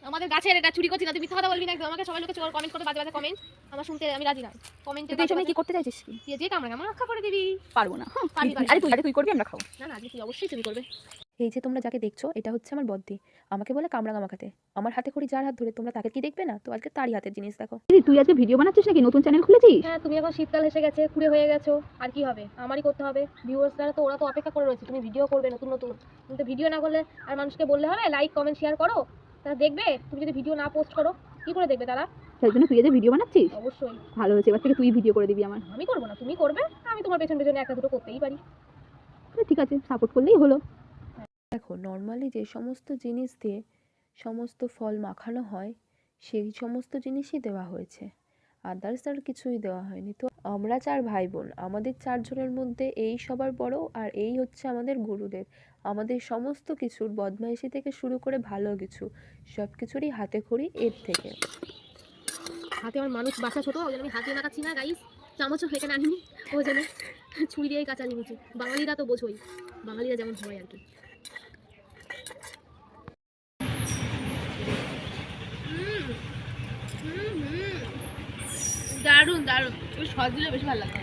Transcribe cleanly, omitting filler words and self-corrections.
আমাদের গাছের এটা চুরি করছিস না, তুই মিথ্যা কথা বলবি না একদম। আমাকে সবাই লোকে চোর কমেন্ট করে বাজে বাজে কমেন্ট, আমার শুনতে আমি রাজি না। কমেন্টে তুই এসব নিয়ে কি করতে চাইছিস কি? তুই যে কামড়া কামড়া রক্ষা করে দিবি। পারবো না। পারবি, পারবি। আরে তুই করবি, আমরা খাবো। না না, তুই অবশ্যই চুরি করবে। এই যে তোমরা যাকে দেখছো এটা হচ্ছে আমার বদ্দি। আমাকে বলে কামরাঙা মাখাতে। আমার হাতে খড়ি যার হাত ধরে তোমরা তাকে কি দেখবে না? তো আজকে তারই হাতের জিনিস দেখো। দিদি তুই আজকে ভিডিও বানাচ্ছিস নাকি? নতুন চ্যানেল খুলেছিস? হ্যাঁ, তুমি এখন শীতকাল এসে গেছে, কুড়ে হয়ে গেছো, আর কি হবে? আমারই করতে হবে। ভিউয়ার্সরা তো ওরা তো অপেক্ষা করে রয়েছে, তুমি ভিডিও করবে নতুন নতুন। তুমি তো ভিডিও না করলে আর মানুষকে বললে হবে লাইক কমেন্ট শেয়ার করো? তারা দেখবে? তুমি যদি ভিডিও না পোস্ট করো কি করে দেখবে তারা? সেই জন্য তুই আজকে ভিডিও বানাচ্ছিস? অবশ্যই। ভালো হয়েছে, এবার থেকে তুই ভিডিও করে দিবি আমার। আমি করবো না, তুমি করবে। আমি তোমার পেছন পেছনে একটা দুটো করতেই পারি। ঠিক আছে, সাপোর্ট করলেই হলো। দেখো নর্মালি যে সমস্ত জিনিস দিয়ে সমস্ত ফল মাখানো হয় সেই সমস্ত জিনিসই দেওয়া হয়েছে, আদার্স আর কিছুই দেওয়া হয়নি। তো আমরা 4 ভাই বোন, আমাদের 4 জনের মধ্যে এই সবার বড়, আর এই হচ্ছে আমাদের গুরুদেব। আমাদের সমস্ত কিছুর বদমাইশি থেকে শুরু করে ভালো কিছু সব কিছুরই হাতে খড়ি এর থেকে। হাতে আমার মানুষ বাসা ছোট, ওই জন্য আমি হাতে মাখাচ্ছি না গাইস। চামচও এখানে আনিনি, ওই জন্য ছুরি দিয়েই কাঁচা নিয়েছি। বাঙালিরা তো বোঝোই, বাঙালিরা যেমন হয় আর কি। দারুণ দারুণ, ওই সস দিলে বেশি ভালো লাগবে।